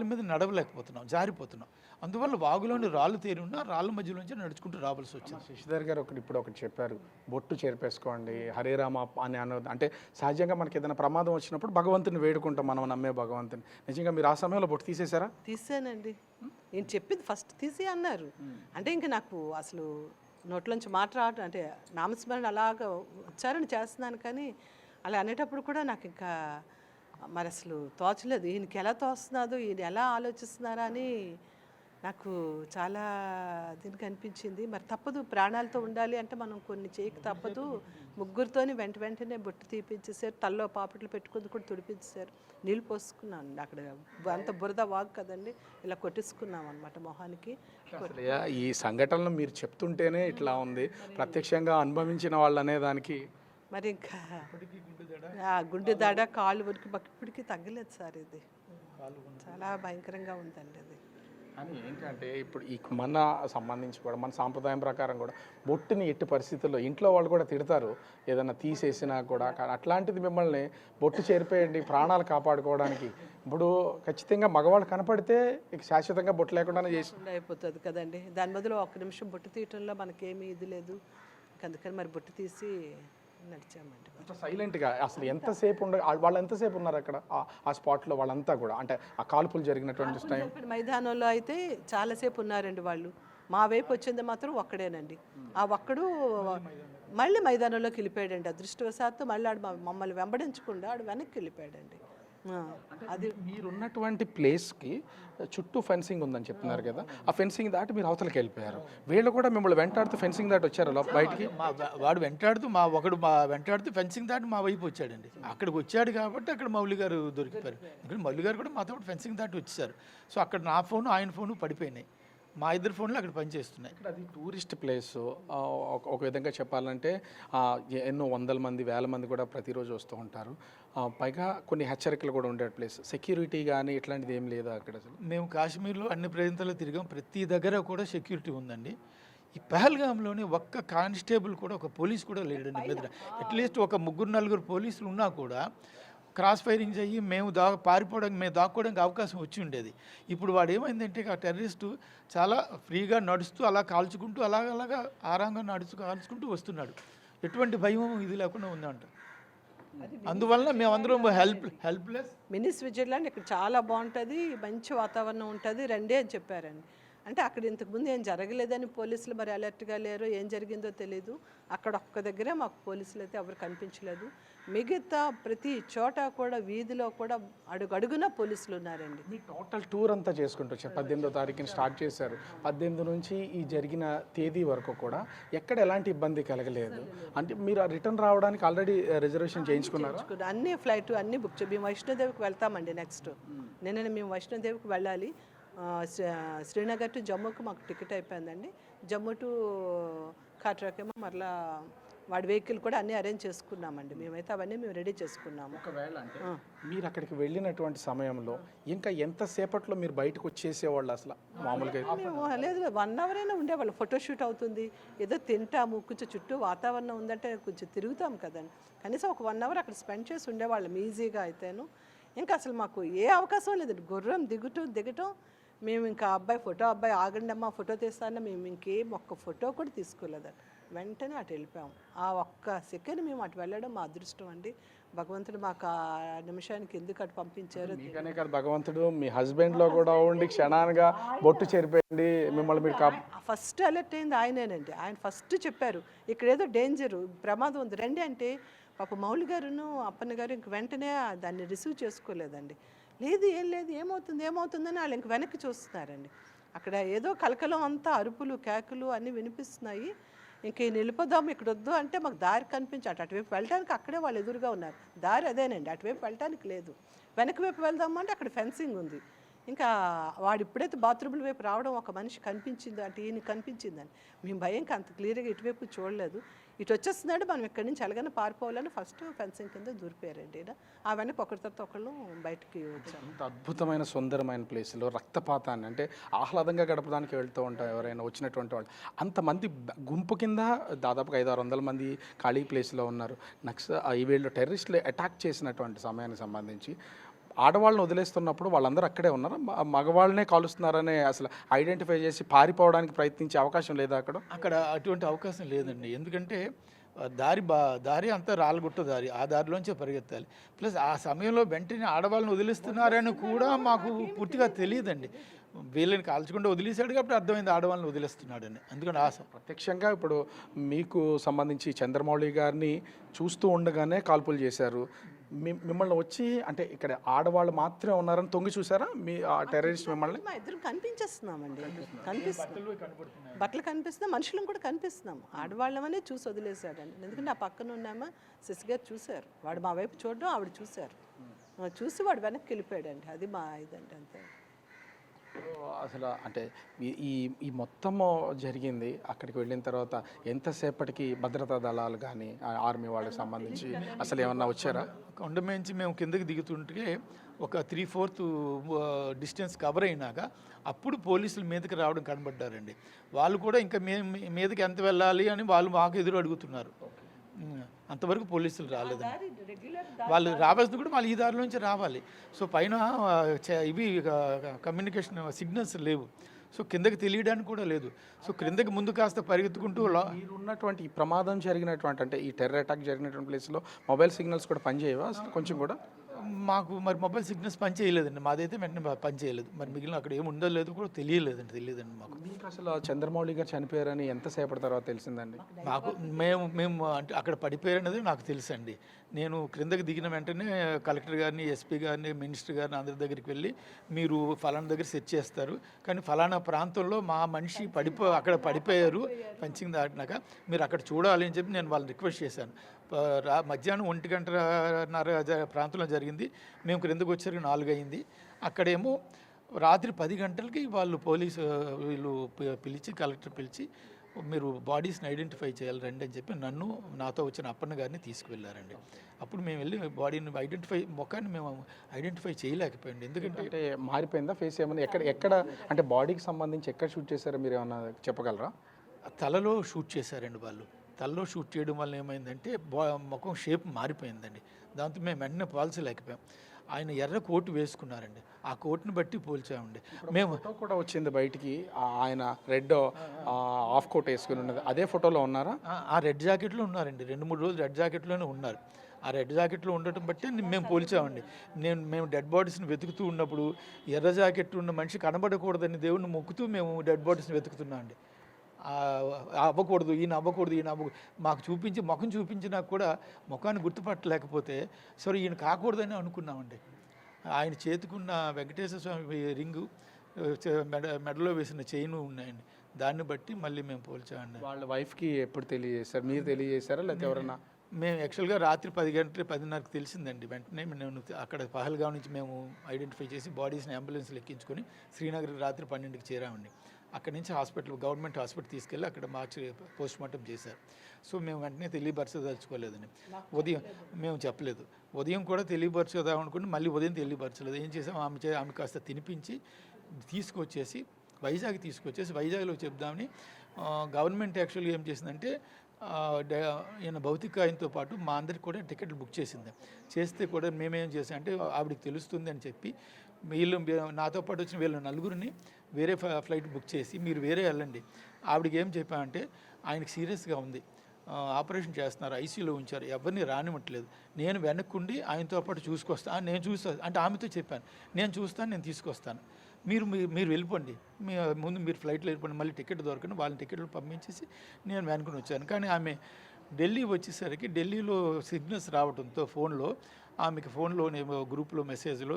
మీద నడవలేకపోతున్నాం, జారిపోతున్నాం. అందువల్ల వాగులోని రాళ్ళు తేరి ఉన్న రాళ్ళ మధ్యలోంచి నడుచుకుంటూ రావాల్సి వచ్చింది. శశిధర్ గారు ఒకటి చెప్పారు, బొట్టు చేర్పేసుకోండి హరే రామ అని అన్నది. అంటే సహజంగా మనకి ఏదైనా ప్రమాదం వచ్చినప్పుడు భగవంతుని వేడుకుంటాం, మనం నమ్మే భగవంతుని. నిజంగా మీరు ఆ సమయంలో బొట్టు తీసేశారా? తీసానండి, నేను చెప్పింది ఫస్ట్ తీసి అన్నారు. అంటే ఇంకా నాకు అసలు నోట్లోంచి మాట రావటం, అంటే నామస్మరణ అలాగా ఉచ్చారణ చేస్తున్నాను, కానీ అలా అనేటప్పుడు కూడా నాకు ఇంకా మరి అసలు తోచలేదు, ఈయనకి ఎలా తోస్తున్నాదో, ఈయన ఎలా ఆలోచిస్తున్నారా అని నాకు చాలా దీనికి అనిపించింది. మరి తప్పదు, ప్రాణాలతో ఉండాలి అంటే మనం కొన్ని చేయక తప్పదు. ముగ్గురితోని వెంటనే బొట్టు తీపించేసారు, తల్లో పాపట్లు పెట్టుకుని కూడా తుడిపించేశారు. నీళ్ళు పోసుకున్నాను అక్కడ, అంత బురద వాగు కదండి, ఇలా కొట్టేసుకున్నాం అనమాట మొహానికి. అసలు ఈ సంఘటనలు మీరు చెప్తుంటేనే ఇట్లా ఉంది, ప్రత్యక్షంగా అనుభవించిన వాళ్ళు అనే దానికి మరి ఇంకా గుండె దడ, కాళ్ళు వరకు మాకు ఇప్పటికీ తగ్గలేదు సార్. ఇది చాలా భయంకరంగా ఉందండి అది. అని ఏంటంటే ఇప్పుడు ఈ మన సంబంధించి కూడా మన సాంప్రదాయం ప్రకారం కూడా బొట్టుని ఎట్టి పరిస్థితుల్లో ఇంట్లో వాళ్ళు కూడా తిడతారు ఏదైనా తీసేసినా కూడా. అట్లాంటిది మిమ్మల్ని బొట్టు చేరిపోయండి ప్రాణాలు కాపాడుకోవడానికి. ఇప్పుడు ఖచ్చితంగా మగవాళ్ళు కనపడితే ఇక శాశ్వతంగా బొట్టు లేకుండానే చేసి అయిపోతుంది కదండి. దాని బదులు ఒక్క నిమిషం బొట్టు తీయటంలో మనకేమీ ఇది లేదు, అందుకని మరి బొట్టు తీసి నడిచామండి. సైలెంట్గా అసలు ఎంతసేపు వాళ్ళు ఎంతసేపు ఉన్నారు అక్కడ ఆ స్పాట్లో వాళ్ళంతా కూడా, అంటే ఆ కాల్పులు జరిగినటువంటి టైం? మైదానంలో అయితే చాలాసేపు ఉన్నారండి వాళ్ళు. మా వైపు వచ్చింది మాత్రం ఒక్కడేనండి. ఆ ఒక్కడు మళ్ళీ మైదానంలోకి వెళ్ళిపోయాడండి. అదృష్టవశాత్తు మళ్ళీ ఆడు మమ్మల్ని వెంబడించకుండా ఆడు వెనక్కి వెళ్ళిపోయాడండి. అది మీరున్నటువంటి ప్లేస్కి చుట్టూ ఫెన్సింగ్ ఉందని చెప్తున్నారు కదా, ఆ ఫెన్సింగ్ దాటి మీరు అవతలకి వెళ్ళిపోయారు. వీళ్ళు కూడా మిమ్మల్ని వెంటాడుతూ ఫెన్సింగ్ దాటి వచ్చారు బయటికి. వాడు వెంటాడుతూ మా వెంటాడుతూ ఫెన్సింగ్ దాటి మా వైపు వచ్చాడండి. అక్కడికి వచ్చాడు కాబట్టి అక్కడ మౌలి గారు దొరికిపోయారు. ఇక్కడ మౌలి గారు కూడా మాతో ఫెన్సింగ్ దాటి వచ్చేసారు. సో అక్కడ నా ఫోను ఆయన ఫోను పడిపోయినాయి, మా ఇద్దరు ఫోన్లు అక్కడ పనిచేస్తున్నాయి. ఇక్కడ అది టూరిస్ట్ ప్లేస్, ఒక విధంగా చెప్పాలంటే ఎన్నో వందల మంది వేల మంది కూడా ప్రతిరోజు వస్తూ ఉంటారు. పైగా కొన్ని హెచ్చరికలు కూడా ఉండే ప్లేస్, సెక్యూరిటీ కానీ ఇట్లాంటిది ఏం లేదా అక్కడ? అసలు మేము కాశ్మీర్లో అన్ని ప్రాంతాల్లో తిరిగాం, ప్రతి దగ్గర కూడా సెక్యూరిటీ ఉందండి. ఈ పహల్గామ్లోనే ఒక్క కానిస్టేబుల్ కూడా, ఒక పోలీస్ కూడా లేడండి మీద. అట్లీస్ట్ ఒక 3-4 పోలీసులు ఉన్నా కూడా క్రాస్ ఫైరింగ్స్ అయ్యి మేము దాక్కోవడానికి అవకాశం వచ్చి ఉండేది. ఇప్పుడు వాడు ఏమైందంటే ఆ టెర్రరిస్టు చాలా ఫ్రీగా నడుస్తూ అలా కాల్చుకుంటూ అలాగా ఆరాంగా కాల్చుకుంటూ వస్తున్నాడు. ఎటువంటి భయం ఇది లేకుండా ఉందంట. అందువల్ల మేమందరం హెల్ప్లెస్. మినీ స్విట్జర్లాండ్ ఇక్కడ చాలా బాగుంటుంది, మంచి వాతావరణం ఉంటుంది, రండి అని చెప్పారండి. అంటే అక్కడ ఇంతకుముందు ఏం జరగలేదని పోలీసులు మరి అలర్ట్గా లేరు, ఏం జరిగిందో తెలీదు. అక్కడ ఒక్క దగ్గరే మాకు పోలీసులు అయితే ఎవరు కనిపించలేదు. మిగతా ప్రతి చోట కూడా వీధిలో కూడా అడుగడుగున పోలీసులు ఉన్నారండి. మీ టోటల్ టూర్ అంతా చేసుకుంటూ వచ్చారు. 18వ తారీఖున స్టార్ట్ చేశారు. 18 నుంచి ఈ జరిగిన తేదీ వరకు కూడా ఎక్కడ ఎలాంటి ఇబ్బంది కలగలేదు. అంటే మీరు రిటర్న్ రావడానికి ఆల్రెడీ రిజర్వేషన్ చేయించుకున్నారు? అన్ని ఫ్లైట్ అన్నీ బుక్ చేసి మేము వైష్ణోదేవికి వెళ్తామండి. నెక్స్ట్ నిన్న మేము వైష్ణోదేవికి వెళ్ళాలి. శ్రీనగర్ టు జమ్మూకి మాకు టికెట్ అయిపోయిందండి. జమ్మూ టు కాట్రాకేమో మరలా వాడి వెహికల్ కూడా అన్నీ అరేంజ్ చేసుకున్నామండి. మేమైతే అవన్నీ మేము రెడీ చేసుకున్నాము. ఒకవేళ అంటే మీరు అక్కడికి వెళ్ళినటువంటి సమయంలో ఇంకా ఎంతసేపట్లో మీరు బయటకు వచ్చేసేవాళ్ళు అసలు మామూలుగా? మేము లేదు 1 అవర్ అయినా ఉండేవాళ్ళు. ఫోటోషూట్ అవుతుంది, ఏదో తింటాము, కొంచెం చుట్టూ వాతావరణం ఉందంటే కొంచెం తిరుగుతాం కదండి. కనీసం ఒక 1 అవర్ అక్కడ స్పెండ్ చేసి ఉండేవాళ్ళం ఈజీగా అయితేను. ఇంకా అసలు మాకు ఏ అవకాశం లేదండి. గుర్రం దిగటం మేము ఇంకా అబ్బాయి ఆగండి అమ్మా ఫోటో తీస్తానన్నా మేము ఇంకేం ఒక్క ఫోటో కూడా తీసుకోలేదు. వెంటనే అటు వెళ్ళిపోయాం. ఆ ఒక్క సెకండ్ మేము అటు వెళ్ళడం మా అదృష్టం అండి. భగవంతుడు మాకు ఆ నిమిషానికి ఎందుకు అటు పంపించారు. మీకనే కాదు, భగవంతుడు మీ హస్బెండ్లో కూడా ఉండి క్షణానుగా బొట్టు చేరిపోయింది మిమ్మల్ని. మీరు ఫస్ట్ అలర్ట్ అయింది ఆయనేనండి. ఆయన ఫస్ట్ చెప్పారు ఇక్కడ ఏదో డేంజరు, ప్రమాదం ఉంది రండి అంటే పాప మౌలి గారును అప్పన్న గారు ఇంక వెంటనే దాన్ని రిసీవ్ చేసుకోలేదండి. లేదు ఏమవుతుందని వాళ్ళు ఇంక వెనక్కి చూస్తున్నారండి. అక్కడ ఏదో కలకలం అంతా అరుపులు కేకలు అన్నీ వినిపిస్తున్నాయి. ఇంక వెళ్ళిపోదాం ఇక్కడ వద్దు అంటే మాకు దారి అటువైపు వెళ్ళడానికి అక్కడే వాళ్ళు ఎదురుగా ఉన్నారు. దారి అదేనండి, అటువైపు వెళ్ళడానికి లేదు. వెనక వైపు వెళ్దాము అంటే అక్కడ ఫెన్సింగ్ ఉంది. ఇంకా వాడు ఇప్పుడైతే బాత్రూముల వైపు రావడం ఒక మనిషి కనిపించింది అంటే ఈయన కనిపించిందని మేము భయంకి అంత క్లియర్గా ఇటువైపు చూడలేదు. ఇటు వచ్చేస్తున్నాడు, మనం ఇక్కడి నుంచి ఎలాగైనా పారిపోవాలని ఫస్ట్ ఫెన్సింగ్ కింద దూరిపోయారండి. ఆ వెనక ఒకరి తర్వాత ఒకళ్ళు బయటికి వచ్చాము. అంత అద్భుతమైన సుందరమైన ప్లేస్లో రక్తపాతాన్ని అంటే ఆహ్లాదంగా గడపడానికి వెళ్తూ ఉంటారు ఎవరైనా వచ్చినటువంటి వాళ్ళు. అంతమంది గుంపు కింద దాదాపుగా 500-600 మంది ఖాళీ ప్లేస్లో ఉన్నారు. నెక్స్ట్ ఈ వీళ్ళు టెర్రరిస్టులు అటాక్ చేసినటువంటి సమయానికి సంబంధించి ఆడవాళ్ళని వదిలేస్తున్నప్పుడు వాళ్ళందరూ అక్కడే ఉన్నారు, మగవాళ్ళనే కాలుస్తున్నారనే అసలు ఐడెంటిఫై చేసి పారిపోవడానికి ప్రయత్నించే అవకాశం లేదా అక్కడ అటువంటి అవకాశం లేదండి. ఎందుకంటే దారి అంతా రాళ్ళగుట్ట దారి, ఆ దారిలోంచే పరిగెత్తాలి. ప్లస్ ఆ సమయంలో వెంటనే ఆడవాళ్ళని వదిలేస్తున్నారని కూడా మాకు పూర్తిగా తెలియదండి. వీళ్ళని కాల్చకుండా వదిలేశాడు కాబట్టి అర్థమైంది ఆడవాళ్ళని వదిలేస్తున్నాడని. ఎందుకంటే ప్రత్యక్షంగా ఇప్పుడు మీకు సంబంధించి చంద్రమౌళి గారిని చూస్తూ ఉండగానే కాల్పులు చేశారు. మిమ్మల్ని వచ్చి అంటే ఇక్కడ ఆడవాళ్ళు మాత్రమే ఉన్నారని తొంగి చూసారా మీ టెర్రరిస్ట్ మిమ్మల్ని? మా ఇద్దరం కనిపించేస్తున్నామండి, కనిపిస్తున్నాం, బట్టలు కనిపిస్తున్నాం, మనుషులను కూడా కనిపిస్తున్నాము. ఆడవాళ్ళమనే చూసి వదిలేశాడండి. ఎందుకంటే ఆ పక్కన ఉన్నామా సిస్గారు చూశారు, వాడు మా వైపు చూడడం, ఆవిడ చూశారు, చూసి వాడు వెనక్కి వెళ్ళిపోయాడండి. అది మా ఇదండి, అంతే. అసలు అంటే ఈ ఈ మొత్తము జరిగింది అక్కడికి వెళ్ళిన తర్వాత ఎంతసేపటికి భద్రతా దళాలు కానీ ఆర్మీ వాళ్ళకి సంబంధించి అసలు ఏమన్నా వచ్చారా? కొండమేంచి మేము కిందకి దిగుతుంటే ఒక 3/4 డిస్టెన్స్ కవర్ అయినాక అప్పుడు పోలీసులు మీదకి రావడం కనబడ్డారండి. వాళ్ళు కూడా ఇంకా మీదకి ఎంత వెళ్ళాలి అని వాళ్ళు మాకు ఎదురు అడుగుతున్నారు. అంతవరకు పోలీసులు రాలేదండి. వాళ్ళు రావాల్సింది కూడా వాళ్ళు ఈ దారిలోంచి రావాలి. సో పైన ఇవి కమ్యూనికేషన్ సిగ్నల్స్ లేవు, సో కిందకి తెలియడానికి కూడా లేదు. సో క్రిందకి ముందు కాస్త పరిగెత్తుకుంటూ మీరు ఉన్నటువంటి ఈ ప్రమాదం జరిగినటువంటి అంటే ఈ టెర్రర్ అటాక్ జరిగినటువంటి ప్లేస్లో మొబైల్ సిగ్నల్స్ కూడా పనిచేయవా అసలు కొంచెం కూడా? మాకు మరి మొబైల్ సిగ్నల్స్ పని చేయలేదండి, మాదైతే వెంటనే పని చేయలేదు. మరి మిగిలిన అక్కడ ఏమి ఉందో లేదు కూడా తెలియలేదండి మాకు. మీకు అసలు చంద్రమౌళి గారు చనిపోయారని ఎంతసేపటి తర్వాత తెలిసిందండి? మాకు మేము అంటే అక్కడ పడిపోయారనేది నాకు తెలుసండి. నేను క్రిందకి దిగిన వెంటనే కలెక్టర్ గారిని, ఎస్పీ గారిని, మినిస్టర్ గారిని అందరి దగ్గరికి వెళ్ళి మీరు ఫలానా దగ్గర సెర్చ్ చేస్తారు, కానీ ఫలానా ప్రాంతంలో మా మనిషి అక్కడ పడిపోయారు పంచింగ్ దాటినాక మీరు అక్కడ చూడాలి అని చెప్పి నేను వాళ్ళని రిక్వెస్ట్ చేశాను. మధ్యాహ్నం 1:30 ప్రాంతంలో జరిగింది. మేము క్రిందకు వచ్చేసరికి 4 అయింది. అక్కడేమో రాత్రి 10 గంటలకి వాళ్ళు వీళ్ళు పిలిచి కలెక్టర్ పిలిచి మీరు బాడీస్ని ఐడెంటిఫై చేయాలి రండి అని చెప్పి నన్ను, నాతో వచ్చిన అప్పన్న గారిని తీసుకువెళ్ళారండి. అప్పుడు మేము వెళ్ళి బాడీని ముఖాన్ని మేము ఐడెంటిఫై చేయలేకపోయింది. ఎందుకంటే మారిపోయిందా ఫేస్ ఏమన్నా? ఎక్కడ అంటే బాడీకి సంబంధించి ఎక్కడ షూట్ చేశారో మీరు ఏమన్నా చెప్పగలరా? తలలో షూట్ చేశారండి వాళ్ళు. తలలో షూట్ చేయడం వల్ల ఏమైందంటే ముఖం షేప్ మారిపోయిందండి. దాంతో మేము వెంటనే పోల్చలేకపోయాం. ఆయన ఎర్ర కోటు వేసుకున్నారండి, ఆ కోట్ని బట్టి పోల్చామండి. మేము ఫోటో కూడా వచ్చింది బయటికి, ఆయన రెడ్ ఆఫ్ కోట్ వేసుకుని ఉన్నది, అదే ఫోటోలో ఉన్నారా? ఆ రెడ్ జాకెట్లో ఉన్నారండి, 2-3 రోజులు రెడ్ జాకెట్లోనే ఉన్నారు. ఆ రెడ్ జాకెట్లో ఉండటం బట్టి మేము పోల్చామండి. మేము డెడ్ బాడీస్ని వెతుకుతూ ఉన్నప్పుడు ఎర్ర జాకెట్ ఉన్న మనిషి కనబడకూడదని దేవుడిని మొక్కుతూ మేము డెడ్ బాడీస్ని వెతుకుతున్నామండి. అవ్వకూడదు, ఈయన మాకు ముఖం చూపించినా కూడా ముఖాన్ని గుర్తుపట్టలేకపోతే సరే ఈయన కాకూడదని అనుకున్నామండి. ఆయన చేతికున్న వెంకటేశ్వర స్వామి రింగు, మెడలో వేసిన చైను ఉన్నాయండి, దాన్ని బట్టి మళ్ళీ మేము పోల్చామండి. వాళ్ళ వైఫ్కి ఎప్పుడు తెలియజేశారు? మీరు తెలియజేశారా లేకపోతే ఎవరన్నా? మేము యాక్చువల్గా రాత్రి 10:10:30కి తెలిసిందండి. వెంటనే నేను అక్కడ పహల్గావ్ నుంచి మేము ఐడెంటిఫై చేసి బాడీస్ని అంబులెన్స్లో ఎక్కించుకొని శ్రీనగర్ రాత్రి 12కి చేరామండి. అక్కడి నుంచి గవర్నమెంట్ హాస్పిటల్ తీసుకెళ్ళి అక్కడ మార్చి పోస్ట్ మార్టం చేశారు. సో మేము వెంటనే తెలియపరచదలుచుకోలేదని ఉదయం మేము చెప్పలేదు. ఉదయం కూడా తెలియపరచుదాం అనుకుని మళ్ళీ ఉదయం తెలియపరచలేదు. ఏం చేసాం, ఆమె కాస్త తినిపించి వైజాగ్లో చెప్దామని గవర్నమెంట్ యాక్చువల్గా ఏం చేసిందంటే ఈయన భౌతిక ఆయనతో పాటు మా అందరికి కూడా టికెట్లు బుక్ చేస్తే కూడా మేమేం చేసాం అంటే ఆవిడకి తెలుస్తుంది అని చెప్పి నాతో పాటు వచ్చిన వీళ్ళ నలుగురిని వేరే ఫ్లైట్ బుక్ చేసి మీరు వేరే వెళ్ళండి. ఆవిడకి ఏం చెప్పామంటే ఆయనకి సీరియస్గా ఉంది, ఆపరేషన్ చేస్తున్నారు, ఐసీయూలో ఉంచారు, ఎవరిని రానివ్వట్లేదు, నేను వెనక్కుండి ఆయనతో పాటు చూసుకొస్తాను, నేను చూస్తాను అంటే ఆమెతో చెప్పాను, నేను చూస్తాను, నేను తీసుకొస్తాను, మీరు వెళ్ళిపోండి, ముందు మీరు ఫ్లైట్లో వెళ్ళిపోండి, మళ్ళీ టికెట్ దొరకని వాళ్ళని టికెట్లు పంపించేసి నేను వెనుకొని వచ్చాను. కానీ ఆమె ఢిల్లీ వచ్చేసరికి ఢిల్లీలో సిగ్నల్స్ రావడంతో ఆమెకి ఫోన్లో గ్రూప్లో మెసేజ్లో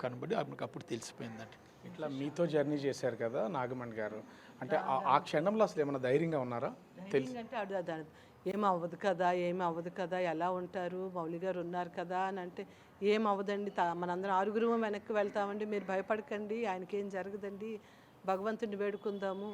కనబడి ఆమెకు అప్పుడు తెలిసిపోయిందండి. ఇట్లా మీతో జర్నీ చేశారు కదా నాగమణి గారు, అంటే ఆ క్షణంలో అసలు ఏమైనా ధైర్యంగా ఉన్నారా? తెలిసి అంటే ఏం అవ్వదు కదా, ఎలా ఉంటారు, మౌలి గారు ఉన్నారు కదా అని అంటే ఏం అవ్వదండి, మనందరం 6 వెనక్కి వెళ్తామండి, మీరు భయపడకండి, ఆయనకేం జరగదండి, భగవంతుడిని వేడుకుందాము.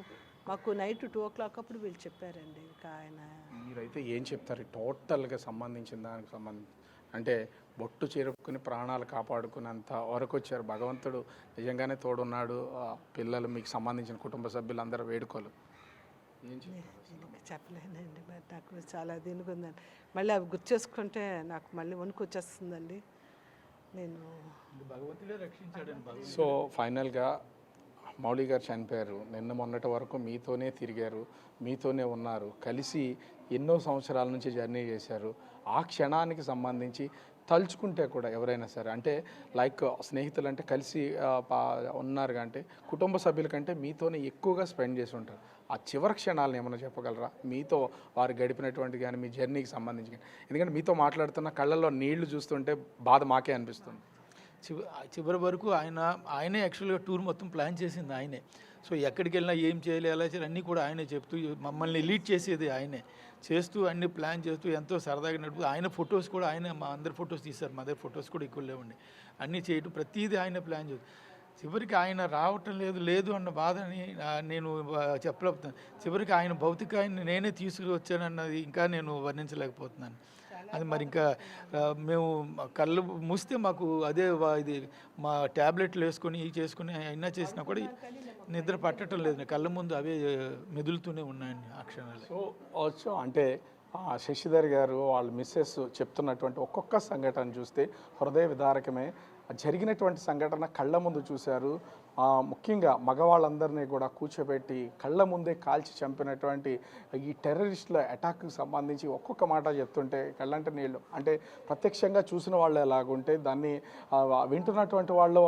మాకు నైట్ 2 o'clock అప్పుడు వీళ్ళు చెప్పారండి. ఇంకా ఆయన మీరైతే ఏం చెప్తారు టోటల్గా సంబంధించిన దానికి సంబంధించి? అంటే బొట్టు చేరుకుని ప్రాణాలు కాపాడుకున్నంత వరకు వచ్చారు, భగవంతుడు నిజంగానే తోడున్నాడు, పిల్లలు మీకు సంబంధించిన కుటుంబ సభ్యులందరూ వేడుకోలు చెప్పలేనండి. మరి నాకు చాలా దీనికి ఉందండి, మళ్ళీ అవి గుర్తు చేసుకుంటే నాకు మళ్ళీ వణుకు వచ్చేస్తుందండి. నేను భగవంతుడే రక్షించాడండి. సో ఫైనల్గా మౌలి గారు చనిపోయారు, నిన్న మొన్నటి వరకు మీతోనే తిరిగారు, మీతోనే ఉన్నారు, కలిసి ఎన్నో సంవత్సరాల నుంచి జర్నీ చేశారు. ఆ క్షణానికి సంబంధించి తలుచుకుంటే కూడా ఎవరైనా సరే అంటే లైక్ స్నేహితులు అంటే కలిసి ఉన్నారు, అంటే కుటుంబ సభ్యుల కంటే మీతోనే ఎక్కువగా స్పెండ్ చేసి ఉంటారు. ఆ చివరి క్షణాలను ఏమైనా చెప్పగలరా? మీతో వారు గడిపినటువంటి కానీ మీ జర్నీకి సంబంధించి కానీ, ఎందుకంటే మీతో మాట్లాడుతున్న కళ్ళల్లో నీళ్లు చూస్తుంటే బాధ మాకే అనిపిస్తుంది. చివరి వరకు ఆయనే యాక్చువల్గా టూర్ మొత్తం ప్లాన్ చేసింది ఆయనే. సో ఎక్కడికి వెళ్ళినా ఏం చేయాలి ఎలా చేయాలి అన్నీ కూడా ఆయనే చెప్తూ మమ్మల్ని లీడ్ చేసేది ఆయనే, చేస్తూ అన్ని ప్లాన్ చేస్తూ ఎంతో సరదాగా నడుపుతూ ఆయన ఫొటోస్ కూడా ఆయన మా అందరి ఫొటోస్ తీశారు. మా దగ్గర ఫొటోస్ కూడా ఎక్కువ లేవండి. అన్నీ చేయటం ప్రతిదీ ఆయన ప్లాన్ చేస్తూ చివరికి ఆయన రావటం లేదు అన్న బాధని నేను చెప్పలేకపోతున్నాను. చివరికి ఆయన భౌతికాన్ని నేనే తీసుకువచ్చానన్నది ఇంకా నేను వర్ణించలేకపోతున్నాను. అది మరి ఇంకా మేము కళ్ళు మూస్తే మాకు అదే ఇది మా ట్యాబ్లెట్లు వేసుకొని చేసుకుని అయినా చేసినా కూడా నిద్ర పట్టడం లేదు. కళ్ళ ముందు అవే మెదులుతూనే ఉన్నాయండి ఆ క్షణాలు. సో అంటే శశిధర్ గారు వాళ్ళ మిస్సెస్ చెప్తున్నటువంటి ఒక్కొక్క సంఘటన చూస్తే హృదయ విదారకమే. జరిగినటువంటి సంఘటన కళ్ళ ముందు చూశారు. ముఖ్యంగా మగవాళ్ళందరినీ కూడా కూర్చోబెట్టి కళ్ళ ముందే కాల్చి చంపినటువంటి ఈ టెర్రరిస్టుల అటాక్కి సంబంధించి ఒక్కొక్క మాట చెప్తుంటే కళ్ళంటే నీళ్ళు. అంటే ప్రత్యక్షంగా చూసిన వాళ్ళు ఎలాగుంటే దాన్ని వింటున్నటువంటి వాళ్ళు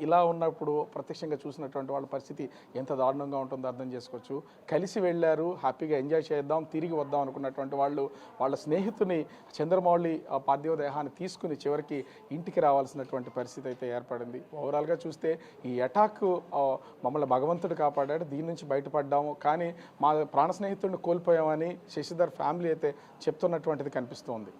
ఇలా ఉన్నప్పుడు ప్రత్యక్షంగా చూసినటువంటి వాళ్ళ పరిస్థితి ఎంత దారుణంగా ఉంటుందో అర్థం చేసుకోవచ్చు. కలిసి వెళ్ళారు, హ్యాపీగా ఎంజాయ్ చేద్దాం, తిరిగి వద్దాం అనుకున్నటువంటి వాళ్ళు వాళ్ళ స్నేహితుని చంద్రమౌళి పార్థివ దేహాన్ని తీసుకుని చివరికి ఇంటికి రావాల్సినటువంటి పరిస్థితి అయితే ఏర్పడింది. ఓవరాల్గా చూస్తే ఈ అటాక్ మమ్మల్ని భగవంతుడు కాపాడాడు, దీని నుంచి బయటపడ్డాము, కానీ మా ప్రాణ స్నేహితుడిని కోల్పోయామని శశిధర్ ఫ్యామిలీ అయితే చెప్తున్నటువంటిది కనిపిస్తోంది.